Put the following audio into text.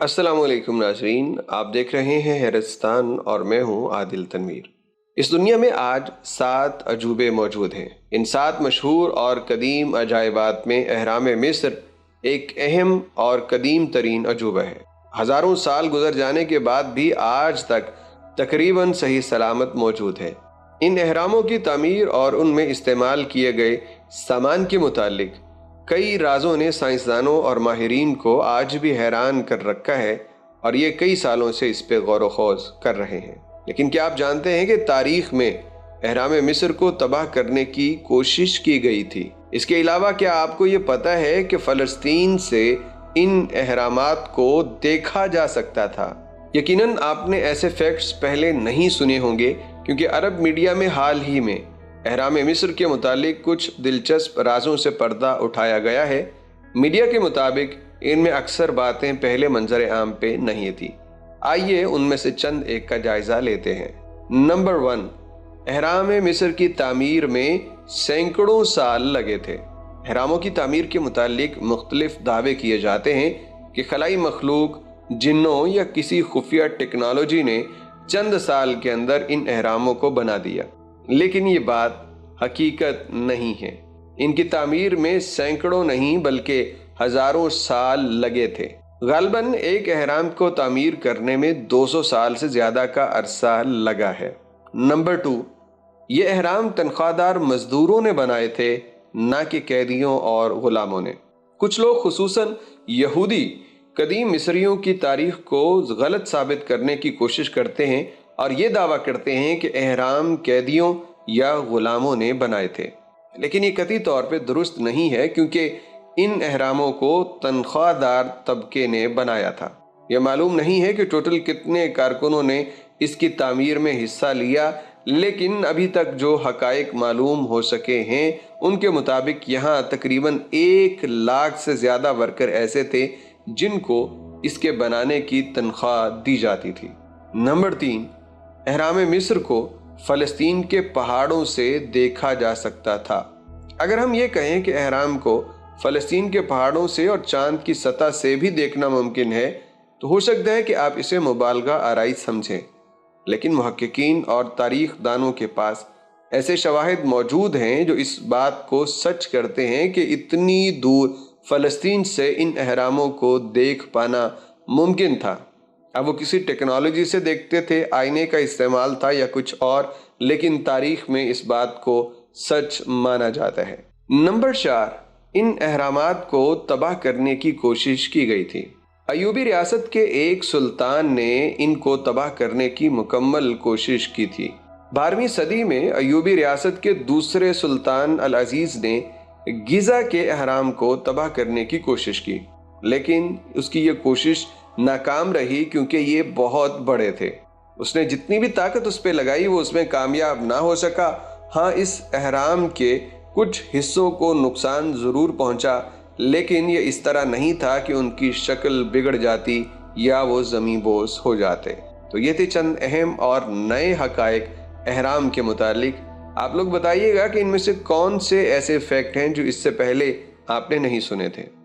अस्सलाम वालेकुम नाज़रीन, आप देख रहे हैं हैरस्तान और मैं हूं आदिल तनवीर। इस दुनिया में आज 7 अजूबे मौजूद हैं। इन 7 मशहूर और कदीम अजायबात में अहराम मिस्र एक अहम और कदीम तरीन अजूबा है। हज़ारों साल गुजर जाने के बाद भी आज तक तकरीबन सही सलामत मौजूद है। इन अहरामों की तामीर और उनमें इस्तेमाल किए गए सामान के मुतालिक कई राजों ने साइंसदानों और माहिरीन को आज भी हैरान कर रखा है और ये कई सालों से इस पे गौर व खौज कर रहे हैं। लेकिन क्या आप जानते हैं कि तारीख में अहराम मिस्र को तबाह करने की कोशिश की गई थी? इसके अलावा क्या आपको ये पता है कि फ़लस्तीन से इन अहरामात को देखा जा सकता था? यकीनन आपने ऐसे फैक्ट्स पहले नहीं सुने होंगे, क्योंकि अरब मीडिया में हाल ही में अहराम मिस्र के मुतालिक कुछ दिलचस्प राजों से पर्दा उठाया गया है। मीडिया के मुताबिक इनमें अक्सर बातें पहले मंजर आम पे नहीं थी। आइए उनमें से चंद एक का जायजा लेते हैं। नंबर 1, अहराम मिस्र की तामीर में सैकड़ों साल लगे थे। अहरामों की तामीर के मुतालिक मुख्तलिफ दावे किए जाते हैं कि खलाई मखलूक, जिन्नों या किसी खुफिया टेक्नोलॉजी ने चंद साल के अंदर इन अहरामों को बना दिया, लेकिन ये बात हकीकत नहीं है। इनकी तामीर में सैकड़ों नहीं बल्कि हजारों साल लगे थे। गालबन एक अहराम को तामीर करने में 200 साल से ज्यादा का अरसा लगा है। नंबर 2, ये अहराम तनख्वाहदार मजदूरों ने बनाए थे, ना कि कैदियों और गुलामों ने। कुछ लोग खुसूसन यहूदी कदीम मिस्रियों की तारीख को गलत साबित करने की कोशिश करते हैं और ये दावा करते हैं कि अहराम कैदियों या गुलामों ने बनाए थे, लेकिन ये कतई तौर पे दुरुस्त नहीं है, क्योंकि इन अहरामों को तनख्वाहदार तबके ने बनाया था। यह मालूम नहीं है कि टोटल कितने कारकुनों ने इसकी तामीर में हिस्सा लिया, लेकिन अभी तक जो हकाइक मालूम हो सके हैं उनके मुताबिक यहाँ तकरीबन 1 लाख से ज़्यादा वर्कर ऐसे थे जिनको इसके बनाने की तनख्वाह दी जाती थी। नंबर 3, अहराम मिस्र को फ़लस्तीन के पहाड़ों से देखा जा सकता था। अगर हम ये कहें कि अहराम को फ़लस्तीन के पहाड़ों से और चांद की सतह से भी देखना मुमकिन है, तो हो सकता है कि आप इसे मुबालगा आराई समझें, लेकिन मुहक्किकीन और तारीख दानों के पास ऐसे शवाहिद मौजूद हैं जो इस बात को सच करते हैं कि इतनी दूर फ़लस्तीन से इन अहरामों को देख पाना मुमकिन था। अब वो किसी टेक्नोलॉजी से देखते थे, आईने का इस्तेमाल था या कुछ और, लेकिन तारीख में इस बात को सच माना जाता है। नंबर 4, इन अहरामात को तबाह करने की कोशिश की गई थी। अयूबी रियासत के एक सुल्तान ने इनको तबाह करने की मुकम्मल कोशिश की थी। 12वीं सदी में अयूबी रियासत के दूसरे सुल्तान अल अजीज ने गिजा के अहराम को तबाह करने की कोशिश की, लेकिन उसकी ये कोशिश नाकाम रही, क्योंकि ये बहुत बड़े थे। उसने जितनी भी ताकत उस पर लगाई वो उसमें कामयाब ना हो सका। हाँ, इस अहराम के कुछ हिस्सों को नुकसान ज़रूर पहुंचा, लेकिन ये इस तरह नहीं था कि उनकी शक्ल बिगड़ जाती या वो ज़मीं बोस हो जाते। तो ये थे चंद अहम और नए हकाइक अहराम के मुतालिक। आप लोग बताइएगा कि इनमें से कौन से ऐसे फैक्ट हैं जो इससे पहले आपने नहीं सुने थे।